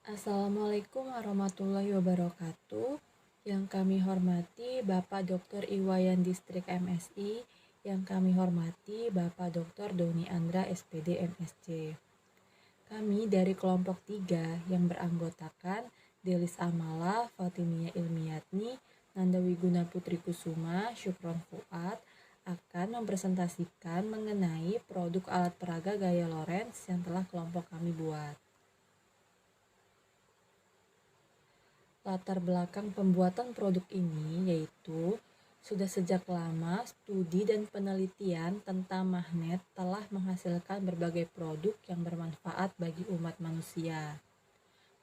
Assalamualaikum warahmatullahi wabarakatuh. Yang kami hormati Bapak Dr. Iwayan Distrik MSI, yang kami hormati Bapak Dr. Doni Andra SPD MSc. Kami dari kelompok 3 yang beranggotakan Delis Amala, Fatimia Ilmiatni, Nanda Wiguna Putri Kusuma, Syukron Fuad akan mempresentasikan mengenai produk alat peraga gaya Lorentz yang telah kelompok kami buat. Latar belakang pembuatan produk ini yaitu sudah sejak lama studi dan penelitian tentang magnet telah menghasilkan berbagai produk yang bermanfaat bagi umat manusia.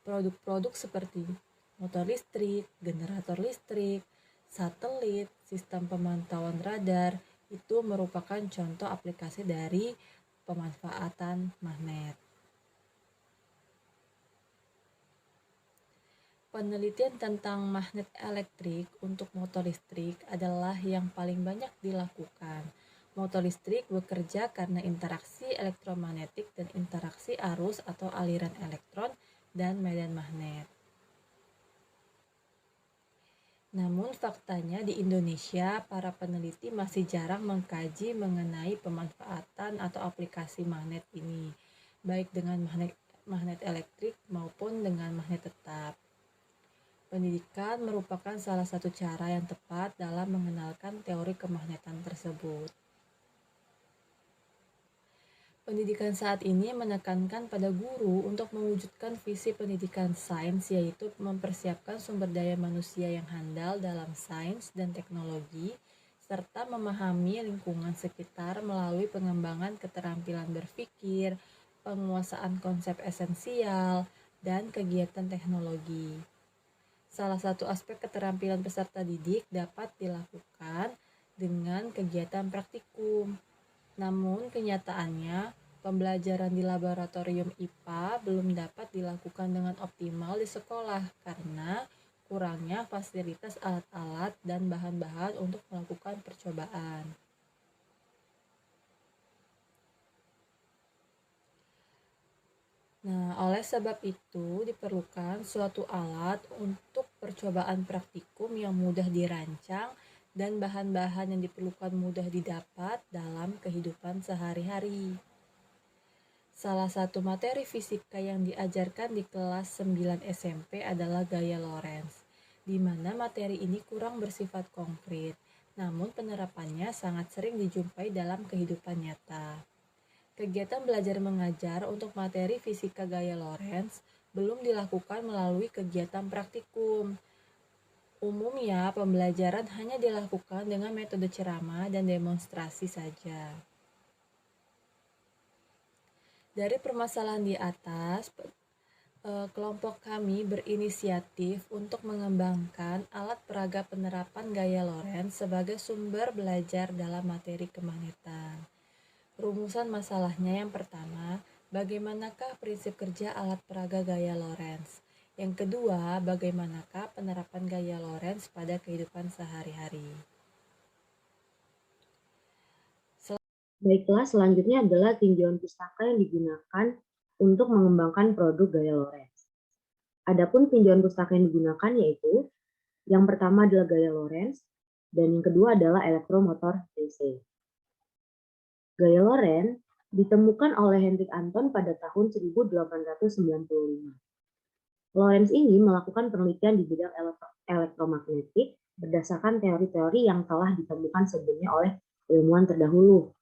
Produk-produk seperti motor listrik, generator listrik, satelit, sistem pemantauan radar itu merupakan contoh aplikasi dari pemanfaatan magnet. Penelitian tentang magnet elektrik untuk motor listrik adalah yang paling banyak dilakukan. Motor listrik bekerja karena interaksi elektromagnetik dan interaksi arus atau aliran elektron dan medan magnet. Namun faktanya di Indonesia, para peneliti masih jarang mengkaji mengenai pemanfaatan atau aplikasi magnet ini, baik dengan magnet elektrik maupun dengan magnet tetap. Pendidikan merupakan salah satu cara yang tepat dalam mengenalkan teori kemagnetan tersebut. Pendidikan saat ini menekankan pada guru untuk mewujudkan visi pendidikan sains, yaitu mempersiapkan sumber daya manusia yang handal dalam sains dan teknologi, serta memahami lingkungan sekitar melalui pengembangan keterampilan berpikir, penguasaan konsep esensial, dan kegiatan teknologi. Salah satu aspek keterampilan peserta didik dapat dilakukan dengan kegiatan praktikum. Namun kenyataannya, pembelajaran di laboratorium IPA belum dapat dilakukan dengan optimal di sekolah karena kurangnya fasilitas alat-alat dan bahan-bahan untuk melakukan percobaan. Nah, oleh sebab itu diperlukan suatu alat untuk percobaan praktikum yang mudah dirancang dan bahan-bahan yang diperlukan mudah didapat dalam kehidupan sehari-hari. Salah satu materi fisika yang diajarkan di kelas 9 SMP adalah gaya Lorentz, di mana materi ini kurang bersifat konkret, namun penerapannya sangat sering dijumpai dalam kehidupan nyata. Kegiatan belajar mengajar untuk materi fisika gaya Lorentz belum dilakukan melalui kegiatan praktikum. Umumnya, pembelajaran hanya dilakukan dengan metode ceramah dan demonstrasi saja. Dari permasalahan di atas, kelompok kami berinisiatif untuk mengembangkan alat peraga penerapan gaya Lorentz sebagai sumber belajar dalam materi kemagnetan. Rumusan masalahnya yang pertama, bagaimanakah prinsip kerja alat peraga gaya Lorentz? Yang kedua, bagaimanakah penerapan gaya Lorentz pada kehidupan sehari-hari? Baiklah, selanjutnya adalah tinjauan pustaka yang digunakan untuk mengembangkan produk gaya Lorentz. Adapun tinjauan pustaka yang digunakan yaitu yang pertama adalah gaya Lorentz dan yang kedua adalah elektromotor DC. Gaya Lorentz ditemukan oleh Hendrik Anton pada tahun 1895. Lorentz ini melakukan penelitian di bidang elektromagnetik berdasarkan teori-teori yang telah ditemukan sebelumnya oleh ilmuwan terdahulu.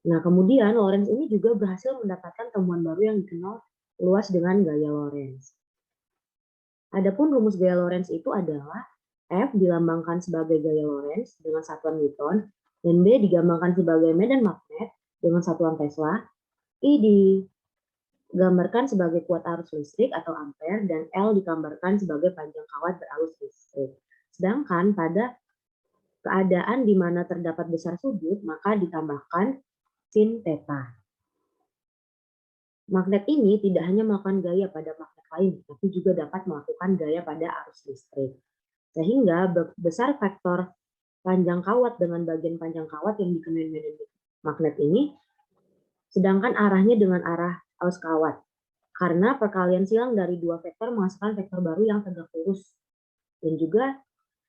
Nah, kemudian Lorentz ini juga berhasil mendapatkan temuan baru yang dikenal luas dengan gaya Lorentz. Adapun rumus gaya Lorentz itu adalah F dilambangkan sebagai gaya Lorentz dengan satuan Newton, dan B digambarkan sebagai medan magnet dengan satuan Tesla, I digambarkan sebagai kuat arus listrik atau ampere, dan L digambarkan sebagai panjang kawat berarus listrik. Sedangkan pada keadaan di mana terdapat besar sudut, maka ditambahkan sin theta. Magnet ini tidak hanya melakukan gaya pada magnet lain, tapi juga dapat melakukan gaya pada arus listrik. Sehingga besar faktor panjang kawat dengan bagian panjang kawat yang dikenai medan magnet ini, sedangkan arahnya dengan arah arus kawat. karena perkalian silang dari dua vektor menghasilkan vektor baru yang tegak lurus. Dan juga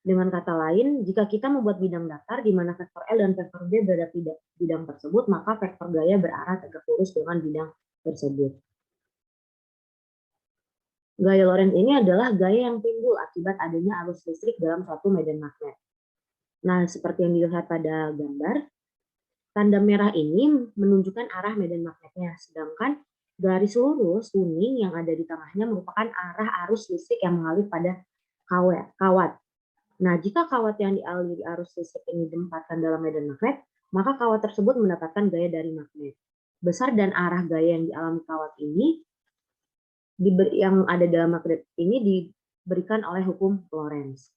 dengan kata lain, jika kita membuat bidang datar di mana vektor L dan vektor B berada pada bidang tersebut, maka vektor gaya berarah tegak lurus dengan bidang tersebut. Gaya Lorentz ini adalah gaya yang timbul akibat adanya arus listrik dalam suatu medan magnet. Nah, seperti yang dilihat pada gambar, tanda merah ini menunjukkan arah medan magnetnya, sedangkan garis lurus kuning yang ada di tengahnya merupakan arah arus listrik yang mengalir pada kawat. Nah, jika kawat yang dialiri arus listrik ini ditempatkan dalam medan magnet, maka kawat tersebut mendapatkan gaya dari magnet. Besar dan arah gaya yang dialami kawat ini yang ada dalam magnet ini diberikan oleh hukum Lorentz.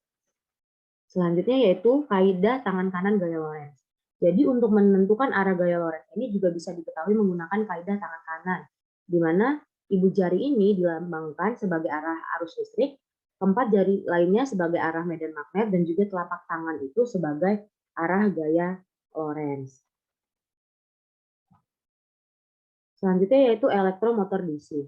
Selanjutnya yaitu kaidah tangan kanan gaya Lorentz. Jadi untuk menentukan arah gaya Lorentz ini juga bisa diketahui menggunakan kaidah tangan kanan, di mana ibu jari ini dilambangkan sebagai arah arus listrik, keempat jari lainnya sebagai arah medan magnet, dan juga telapak tangan itu sebagai arah gaya Lorentz. Selanjutnya yaitu elektromotor DC.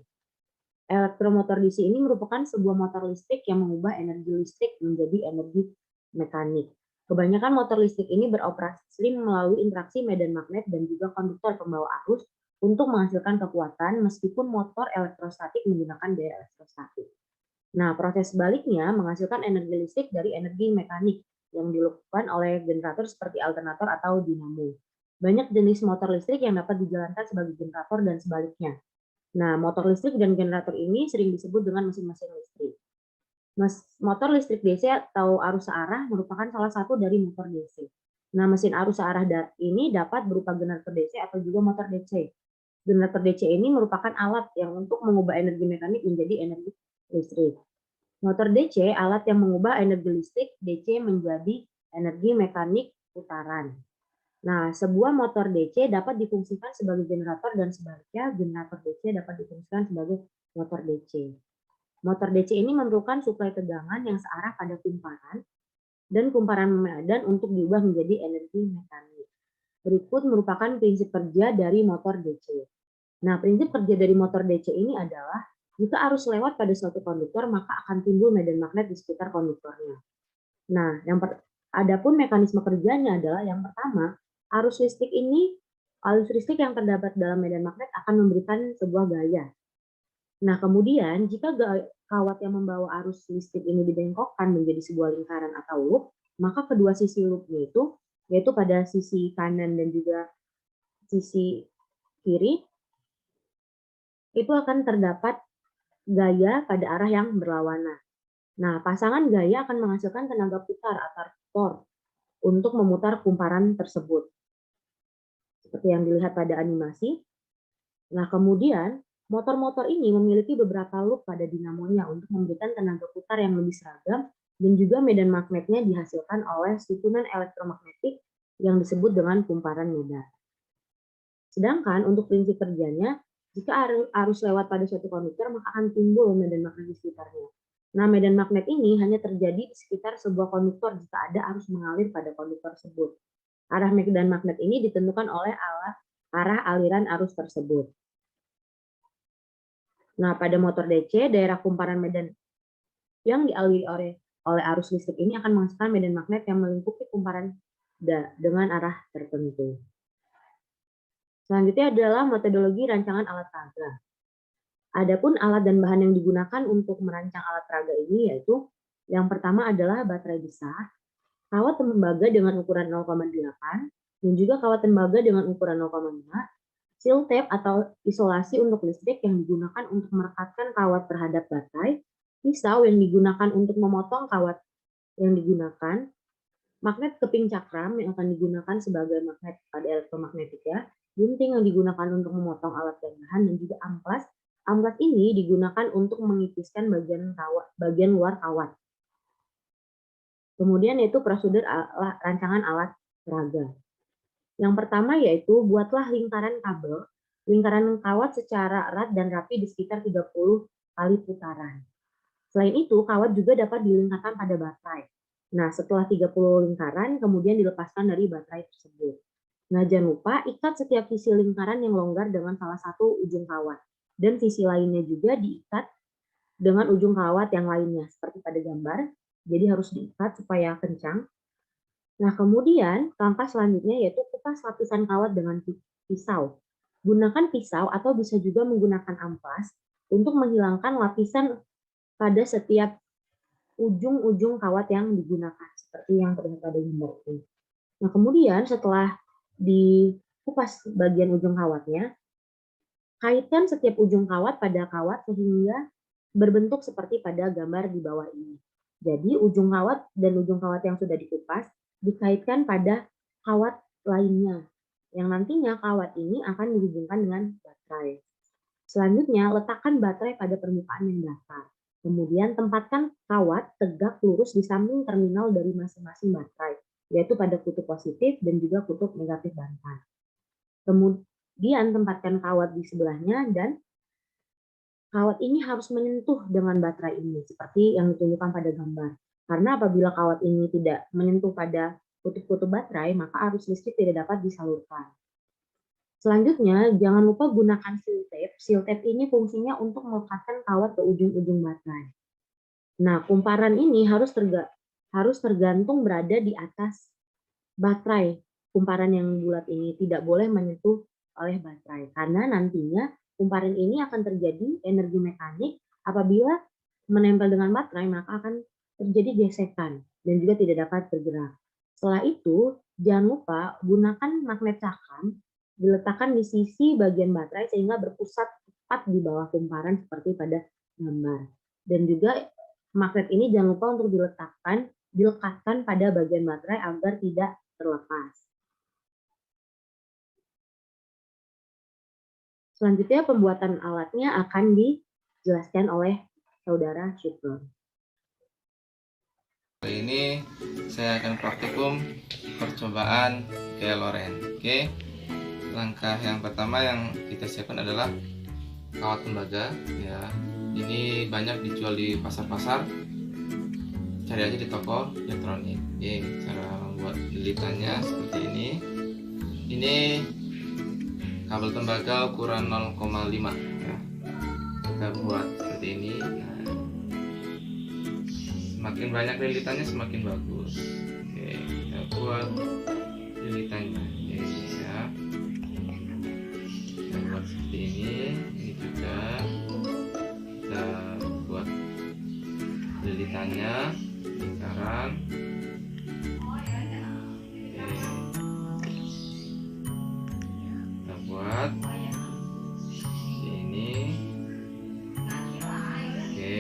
Elektromotor DC ini merupakan sebuah motor listrik yang mengubah energi listrik menjadi energi mekanik. Kebanyakan motor listrik ini beroperasi melalui interaksi medan magnet dan juga konduktor pembawa arus untuk menghasilkan kekuatan meskipun motor elektrostatik menggunakan daya elektrostatik. Nah, proses sebaliknya menghasilkan energi listrik dari energi mekanik yang dilakukan oleh generator seperti alternator atau dinamo. Banyak jenis motor listrik yang dapat dijalankan sebagai generator dan sebaliknya. Nah, motor listrik dan generator ini sering disebut dengan mesin-mesin listrik. Motor listrik DC atau arus searah merupakan salah satu dari motor DC. Nah, mesin arus searah ini dapat berupa generator DC atau juga motor DC. Generator DC ini merupakan alat yang untuk mengubah energi mekanik menjadi energi listrik. Motor DC alat yang mengubah energi listrik DC menjadi energi mekanik putaran. Nah, sebuah motor DC dapat difungsikan sebagai generator dan sebaliknya generator DC dapat difungsikan sebagai motor DC. Motor DC ini memerlukan suplai tegangan yang searah pada kumparan dan kumparan medan untuk diubah menjadi energi mekanik. Berikut merupakan prinsip kerja dari motor DC. Nah, prinsip kerja dari motor DC ini adalah jika arus lewat pada suatu konduktor, maka akan timbul medan magnet di sekitar konduktornya. Nah, adapun mekanisme kerjanya adalah yang pertama, arus listrik yang terdapat dalam medan magnet akan memberikan sebuah gaya. Nah, kemudian jika kawat yang membawa arus listrik ini dibengkokkan menjadi sebuah lingkaran atau loop, maka kedua sisi loopnya itu, yaitu pada sisi kanan dan juga sisi kiri, itu akan terdapat gaya pada arah yang berlawanan. Nah, pasangan gaya akan menghasilkan tenaga putar atau torque untuk memutar kumparan tersebut. Seperti yang dilihat pada animasi. Nah, kemudian motor-motor ini memiliki beberapa loop pada dinamonya untuk memberikan tenaga putar yang lebih seragam dan juga medan magnetnya dihasilkan oleh susunan elektromagnetik yang disebut dengan kumparan medan. Sedangkan untuk prinsip kerjanya, jika arus lewat pada suatu konduktor, maka akan timbul medan magnet di sekitarnya. Nah, medan magnet ini hanya terjadi di sekitar sebuah konduktor jika ada arus mengalir pada konduktor tersebut. Arah medan magnet ini ditentukan oleh arah aliran arus tersebut. Nah, pada motor DC, daerah kumparan medan yang dialiri oleh arus listrik ini akan menghasilkan medan magnet yang melingkupi kumparan dengan arah tertentu. Selanjutnya adalah metodologi rancangan alat peraga. Adapun alat dan bahan yang digunakan untuk merancang alat peraga ini yaitu yang pertama adalah baterai besar, kawat tembaga dengan ukuran 0,8, dan juga kawat tembaga dengan ukuran 0,5, seal tape atau isolasi untuk listrik yang digunakan untuk merekatkan kawat terhadap baterai, pisau yang digunakan untuk memotong kawat yang digunakan, magnet keping cakram yang akan digunakan sebagai magnet pada elektromagnetik ya, gunting yang digunakan untuk memotong alat dan bahan, dan juga amplas. Amplas ini digunakan untuk mengipiskan bagian luar kawat. Kemudian yaitu prosedur rancangan alat peraga. Yang pertama yaitu buatlah lingkaran kabel, lingkaran kawat secara erat dan rapi di sekitar 30 kali putaran. Selain itu, kawat juga dapat dilingkarkan pada baterai. Nah, setelah 30 lingkaran, kemudian dilepaskan dari baterai tersebut. Nah, jangan lupa ikat setiap sisi lingkaran yang longgar dengan salah satu ujung kawat. dan sisi lainnya juga diikat dengan ujung kawat yang lainnya seperti pada gambar. Jadi harus diikat supaya kencang. Nah, kemudian langkah selanjutnya yaitu kupas lapisan kawat dengan pisau. Gunakan pisau atau bisa juga menggunakan amplas untuk menghilangkan lapisan pada setiap ujung-ujung kawat yang digunakan, seperti yang terlihat pada gambar ini. Nah, kemudian setelah dikupas bagian ujung kawatnya, kaitkan setiap ujung kawat pada kawat sehingga berbentuk seperti pada gambar di bawah ini. Jadi ujung kawat dan ujung kawat yang sudah dikupas dikaitkan pada kawat lainnya, yang nantinya kawat ini akan dihubungkan dengan baterai. Selanjutnya, letakkan baterai pada permukaan yang datar. Kemudian tempatkan kawat tegak lurus di samping terminal dari masing-masing baterai, yaitu pada kutub positif dan juga kutub negatif baterai. Kemudian tempatkan kawat di sebelahnya dan kawat ini harus menyentuh dengan baterai ini, seperti yang ditunjukkan pada gambar. Karena apabila kawat ini tidak menyentuh pada kutub-kutub baterai, maka arus listrik tidak dapat disalurkan. Selanjutnya, jangan lupa gunakan seal tape. Seal tape ini fungsinya untuk melekatkan kawat ke ujung-ujung baterai. Nah, kumparan ini harus tergantung berada di atas baterai. Kumparan yang bulat ini tidak boleh menyentuh oleh baterai, karena nantinya kumparan ini akan terjadi energi mekanik apabila menempel dengan baterai, maka akan terjadi gesekan dan juga tidak dapat bergerak. Setelah itu, jangan lupa gunakan magnet cakram diletakkan di sisi bagian baterai sehingga berpusat tepat di bawah kumparan seperti pada gambar. Dan juga magnet ini jangan lupa untuk dilekatkan pada bagian baterai agar tidak terlepas. Selanjutnya pembuatan alatnya akan dijelaskan oleh saudara Syukron. Kali ini saya akan praktikum percobaan gaya Lorentz. Oke. Langkah yang pertama yang kita siapkan adalah kawat tembaga ya. Ini banyak dijual di pasar-pasar. Cari aja di toko elektronik. Oke, cara membuat lilitannya seperti ini. Ini kabel tembaga ukuran 0,5 ya. Kita buat seperti ini. Nah, semakin banyak lilitannya semakin bagus. Oke, kita buat lilitannya. Oke, ya. Kita buat seperti ini juga kita buat lilitannya lingkaran. Kita buat ini. Oke,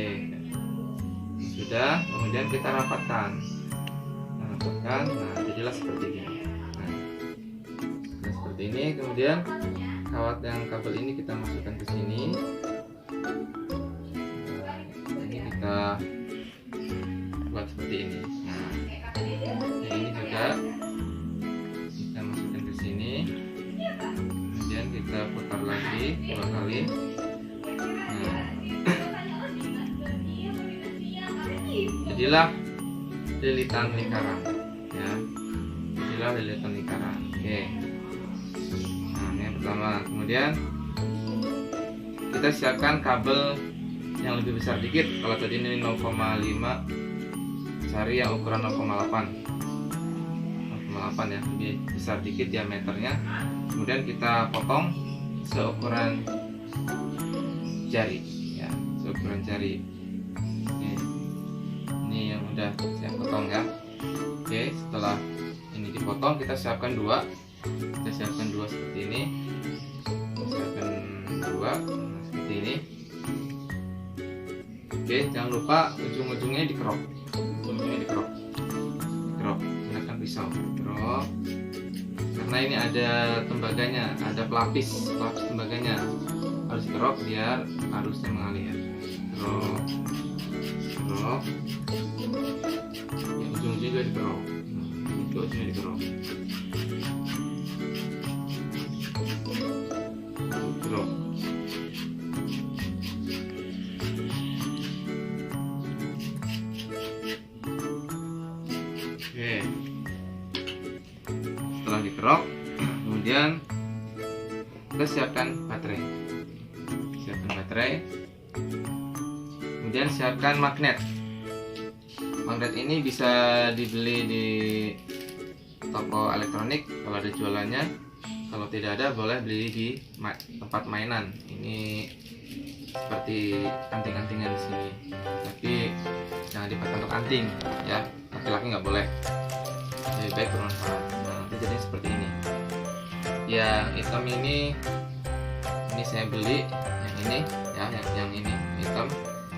sudah. Kemudian kita rapatkan. Nah, jadilah seperti ini. Nah, seperti ini. Kemudian kawat yang kabel ini kita masukkan ke sini. Nah, ini kita buat seperti ini. Nah, ini juga kita masukkan ke sini. Kemudian kita putar lagi 2 kali. Nah, jadilah lilitan lingkaran ya. Jadilah lilitan lingkaran. Oke. Nah, ini yang pertama. Kemudian kita siapkan kabel yang lebih besar dikit. Kalau tadi ini 0,5, cari yang ukuran 0,8 ya, lebih besar dikit diameternya. Kemudian kita potong seukuran jari ya, seukuran jari. Ini yang udah saya potong ya. Oke, setelah ini dipotong kita siapkan 2. Kita siapkan 2 seperti ini. Kita siapkan 2 seperti ini. Oke, jangan lupa ujung-ujungnya dikerok. Ujung-ujungnya dikerok. Gunakan pisau. Kerok. Karena ini ada tembaganya, ada pelapis tembaganya. Harus dikerok biar arusnya mengalir. Kerok. Ya, ujung-ujungnya juga dikerok. Itu ujungnya dikerok. Kerok. Oke. Setelah dikerok, kemudian kita siapkan baterai. baterai. Kemudian siapkan magnet. Magnet ini bisa dibeli di toko elektronik kalau ada jualannya. Kalau tidak ada, boleh beli di tempat mainan. Ini seperti anting-antingan di sini. Tapi jangan dipakai untuk anting, ya. Laki-laki nggak boleh. Lebih baik bermanfaat. Nah, nanti jadi seperti ini. Yang hitam ini saya beli. Yang ini, ya, yang ini hitam.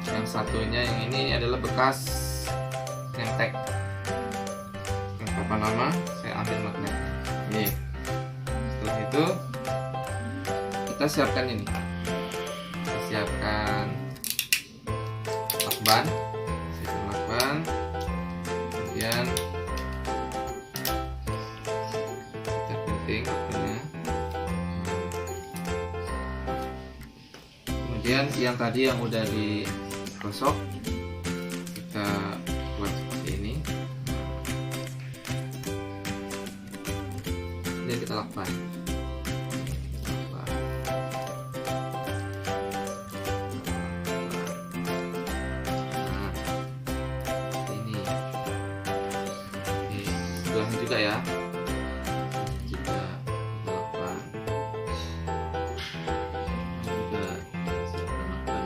Yang satunya yang ini adalah bekas nemtek. Berapa lama saya ambil magnet. Ini. Setelah itu kita siapkan ini. Kita siapkan lakban, kemudian kita gunting lakbannya. Kemudian yang tadi yang udah digosok kita buat seperti ini. Kemudian kita lakban. Sebelahnya juga ya, juga lakban, juga lakban.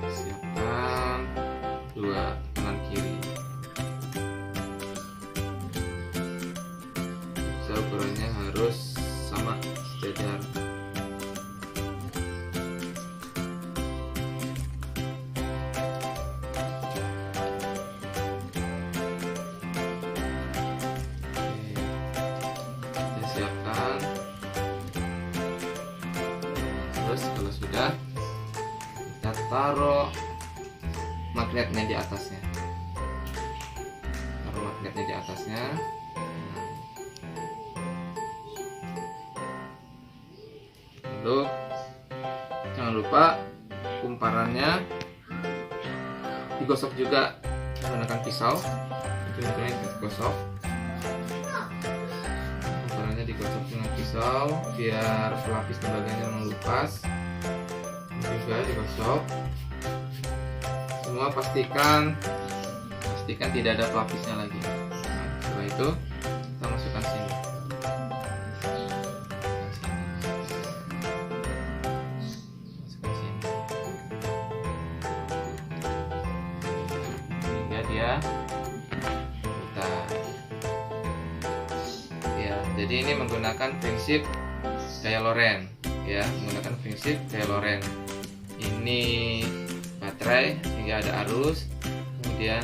Siapkan dua kanan kiri. Ukurannya harus sama, sejajar. Siapkan. Terus kalau sudah, kita taruh magnetnya di atasnya. Taruh magnetnya di atasnya. Lalu jangan lupa kumparannya digosok juga menggunakan pisau. Ujung-ujungnya digosok. Digosok dengan pisau biar pelapis tembaganya mengelupas. Juga digosok. Semua pastikan tidak ada pelapisnya lagi. Nah, setelah itu kita masukkan sini. Sehingga dia jadi ini menggunakan prinsip gaya Loren, ya, menggunakan prinsip gaya Loren. Ini baterai sehingga ada arus, kemudian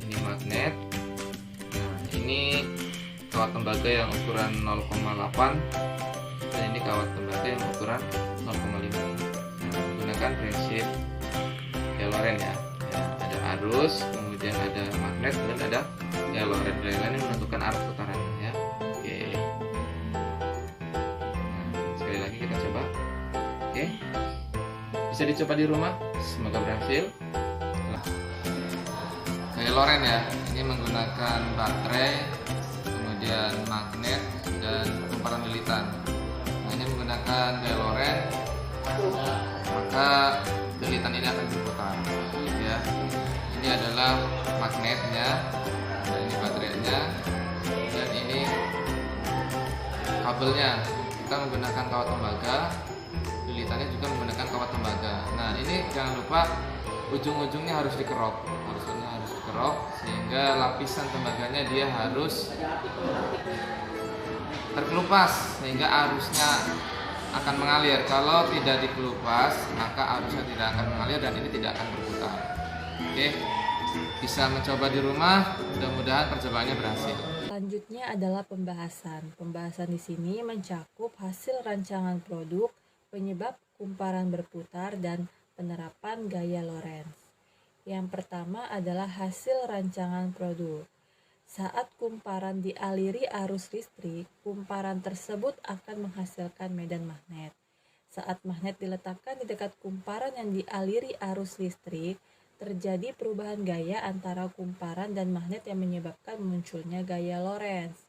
ini magnet. Nah, ini kawat tembaga yang ukuran 0,8 dan ini kawat tembaga yang ukuran 0,5. Nah, menggunakan prinsip gaya Loren ya. Ada arus, kemudian ada magnet, dan ada gaya Loren. Gaya Loren yang menentukan arah putarannya ya. Kita coba. Oke. Bisa dicoba di rumah. Semoga berhasil. Gaya Loren ya. Ini menggunakan baterai, kemudian magnet dan kumparan lilitan. Nah, ini menggunakan gaya Loren, maka lilitan ini akan berputar. Ya. Ini adalah magnetnya, dan ini baterainya, dan ini kabelnya. Kita menggunakan kawat tembaga, lilitannya juga menggunakan kawat tembaga. Nah, ini jangan lupa ujung-ujungnya harus dikerok, sehingga lapisan tembaganya dia harus terkelupas sehingga arusnya akan mengalir. Kalau tidak dikelupas, maka arusnya tidak akan mengalir dan ini tidak akan berputar. Oke, bisa mencoba di rumah. Mudah-mudahan percobaannya berhasil. Selanjutnya adalah pembahasan. Pembahasan di sini mencakup hasil rancangan produk, penyebab kumparan berputar, dan penerapan gaya Lorentz. Yang pertama adalah hasil rancangan produk. Saat kumparan dialiri arus listrik, kumparan tersebut akan menghasilkan medan magnet. Saat magnet diletakkan di dekat kumparan yang dialiri arus listrik, terjadi perubahan gaya antara kumparan dan magnet yang menyebabkan munculnya gaya Lorentz.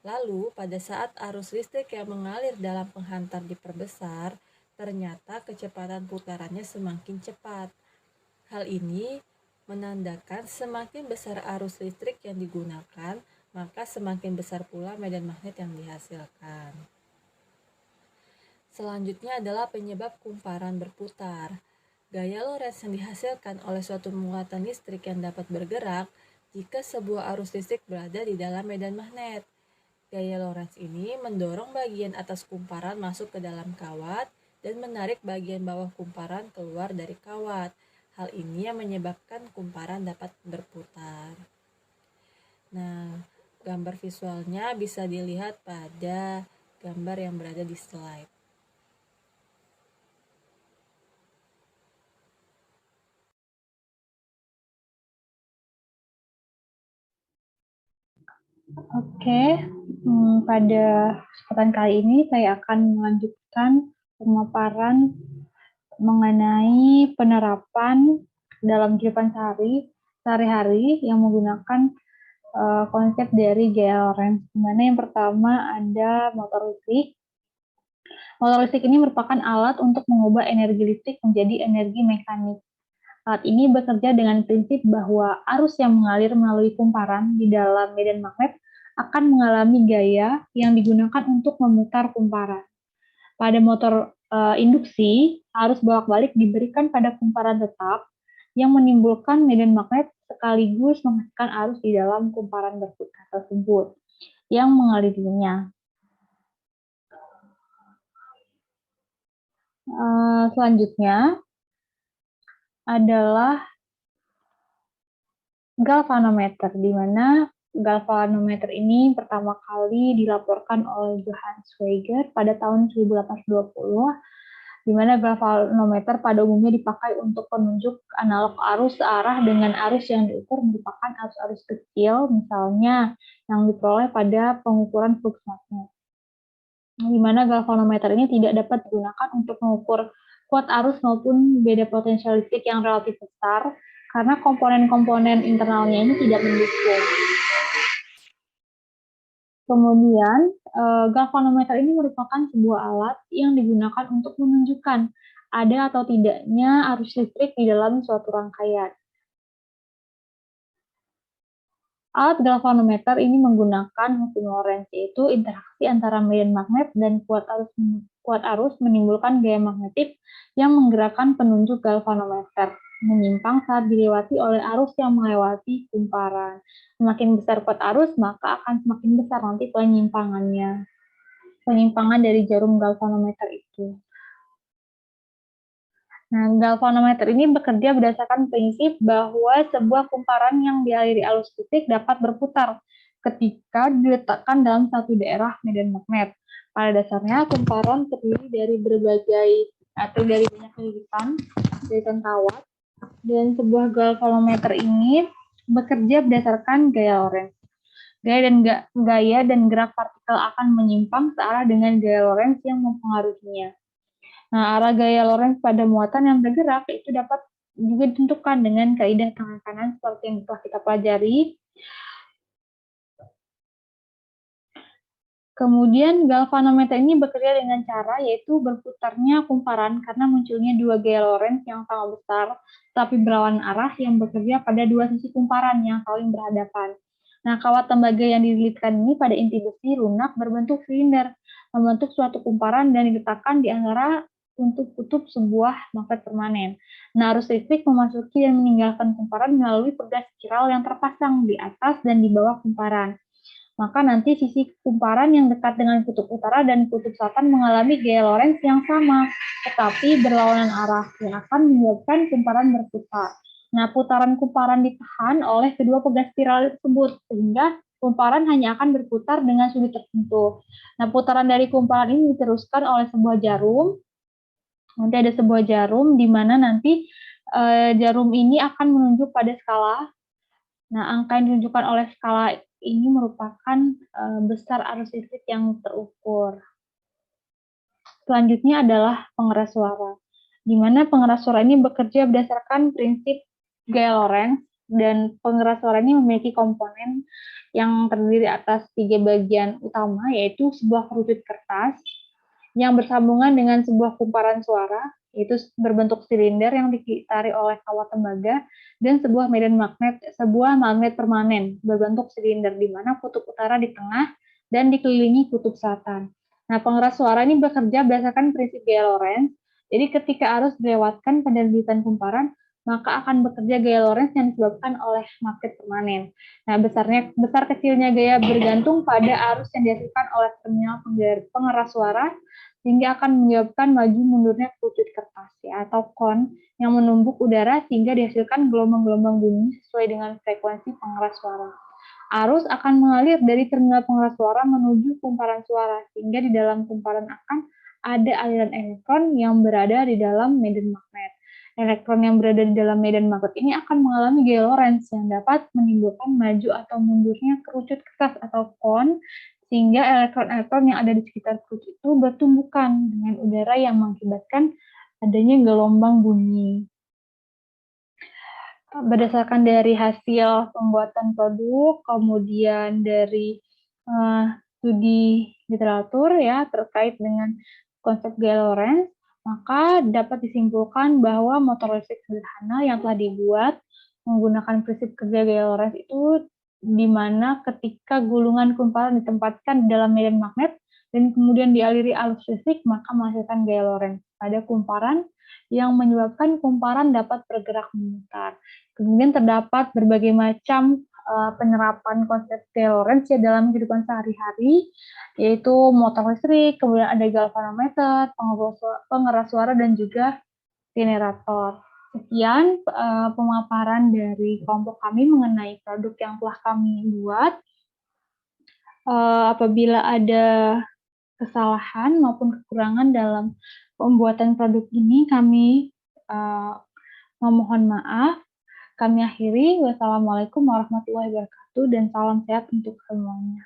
Lalu, pada saat arus listrik yang mengalir dalam penghantar diperbesar, ternyata kecepatan putarannya semakin cepat. Hal ini menandakan semakin besar arus listrik yang digunakan, maka semakin besar pula medan magnet yang dihasilkan. Selanjutnya adalah penyebab kumparan berputar. Gaya Lorentz yang dihasilkan oleh suatu muatan listrik yang dapat bergerak jika sebuah arus listrik berada di dalam medan magnet. Gaya Lorentz ini mendorong bagian atas kumparan masuk ke dalam kawat dan menarik bagian bawah kumparan keluar dari kawat. Hal ini yang menyebabkan kumparan dapat berputar. Nah, gambar visualnya bisa dilihat pada gambar yang berada di slide. Oke, pada kesempatan kali ini saya akan melanjutkan pemaparan mengenai penerapan dalam kehidupan sehari-hari yang menggunakan konsep dari gaya Lorentz. Di mana yang pertama ada motor listrik. Motor listrik ini merupakan alat untuk mengubah energi listrik menjadi energi mekanik. Alat ini bekerja dengan prinsip bahwa arus yang mengalir melalui kumparan di dalam medan magnet akan mengalami gaya yang digunakan untuk memutar kumparan. Pada motor induksi, arus bolak-balik diberikan pada kumparan tetap yang menimbulkan medan magnet sekaligus menghasilkan arus di dalam kumparan berputar tersebut yang mengalirinya. Selanjutnya adalah galvanometer, di mana galvanometer ini pertama kali dilaporkan oleh Johann Schweiger pada tahun 1820, di mana galvanometer pada umumnya dipakai untuk penunjuk analog arus searah dengan arus yang diukur merupakan arus-arus kecil, misalnya yang diperoleh pada pengukuran flux magnet. Di mana galvanometer ini tidak dapat digunakan untuk mengukur kuat arus maupun beda potensial listrik yang relatif besar, karena komponen-komponen internalnya ini tidak mendukung. Kemudian, galvanometer ini merupakan sebuah alat yang digunakan untuk menunjukkan ada atau tidaknya arus listrik di dalam suatu rangkaian. Alat galvanometer ini menggunakan hukum Lorentz, yaitu interaksi antara medan magnet dan kuat arus menimbulkan gaya magnetik yang menggerakkan penunjuk galvanometer menyimpang saat dilewati oleh arus yang melewati kumparan. Semakin besar kuat arus, maka akan semakin besar nanti penyimpangan dari jarum galvanometer itu. Nah, galvanometer ini bekerja berdasarkan prinsip bahwa sebuah kumparan yang dialiri arus listrik dapat berputar ketika diletakkan dalam satu daerah medan magnet. Pada dasarnya, kumparan terdiri dari banyak lilitan kawat, dan sebuah galvanometer ini bekerja berdasarkan gaya Lorentz. Gaya dan gerak partikel akan menyimpang searah dengan gaya Lorentz yang mempengaruhinya. Nah, arah gaya Lorentz pada muatan yang bergerak itu dapat juga ditentukan dengan kaidah tangan kanan seperti yang telah kita pelajari. Kemudian galvanometer ini bekerja dengan cara yaitu berputarnya kumparan karena munculnya dua gaya Lorentz yang sama besar tapi berlawanan arah yang bekerja pada dua sisi kumparan yang saling berhadapan. Nah, kawat tembaga yang dililitkan ini pada inti besi lunak berbentuk silinder, membentuk suatu kumparan dan diletakkan di antara untuk kutub sebuah magnet permanen. Nah, arus listrik memasuki dan meninggalkan kumparan melalui pegas spiral yang terpasang di atas dan di bawah kumparan. Maka nanti sisi kumparan yang dekat dengan kutub utara dan kutub selatan mengalami gaya Lorentz yang sama, tetapi berlawanan arah, yang akan menyebabkan kumparan berputar. Nah, putaran kumparan ditahan oleh kedua pegas spiral tersebut, sehingga kumparan hanya akan berputar dengan sudut tertentu. Nah, putaran dari kumparan ini diteruskan oleh sebuah jarum. Nanti ada sebuah jarum di mana nanti jarum ini akan menunjuk pada skala. Nah, angka yang ditunjukkan oleh skala ini merupakan besar arus listrik yang terukur. Selanjutnya adalah pengeras suara, di mana pengeras suara ini bekerja berdasarkan prinsip gaya Lorentz, dan pengeras suara ini memiliki komponen yang terdiri atas 3 bagian utama, yaitu sebuah kerucut kertas yang bersambungan dengan sebuah kumparan suara, yaitu berbentuk silinder yang ditarik oleh kawat tembaga, dan sebuah magnet permanen berbentuk silinder di mana kutub utara di tengah dan dikelilingi kutub selatan. Nah, pengeras suara ini bekerja berdasarkan prinsip gaya Lorentz. Jadi ketika arus dilewatkan pada lilitan kumparan, maka akan bekerja gaya Lorentz yang disebabkan oleh magnet permanen. Nah, besar kecilnya gaya bergantung pada arus yang dihasilkan oleh terminal pengeras suara, sehingga akan menyebabkan maju mundurnya kerucut kertas atau kon yang menumbuk udara sehingga dihasilkan gelombang-gelombang bunyi sesuai dengan frekuensi pengeras suara. Arus akan mengalir dari terminal pengeras suara menuju kumparan suara, sehingga di dalam kumparan akan ada aliran elektron yang berada di dalam medan magnet. Elektron yang berada di dalam medan magnet ini akan mengalami gaya Lorentz yang dapat menimbulkan maju atau mundurnya kerucut kertas atau kon, sehingga elektron-elektron yang ada di sekitar kerucut itu bertumbukan dengan udara yang mengakibatkan adanya gelombang bunyi. Berdasarkan dari hasil pembuatan produk, kemudian dari studi literatur ya terkait dengan konsep gaya Lorentz, maka dapat disimpulkan bahwa motor listrik sederhana yang telah dibuat menggunakan prinsip kerja gaya Lorentz itu di mana ketika gulungan kumparan ditempatkan di dalam medan magnet dan kemudian dialiri arus listrik, maka menghasilkan gaya Lorentz pada kumparan yang menyebabkan kumparan dapat bergerak memutar. Kemudian terdapat berbagai macam penerapan konsep gaya Lorentz ya dalam kehidupan sehari-hari, yaitu motor listrik, kemudian ada galvanometer, pengeras suara, dan juga generator. Sekian pemaparan dari kelompok kami mengenai produk yang telah kami buat. Apabila ada kesalahan maupun kekurangan dalam pembuatan produk ini, kami memohon maaf. Kami akhiri. Wassalamualaikum warahmatullahi wabarakatuh dan salam sehat untuk semuanya.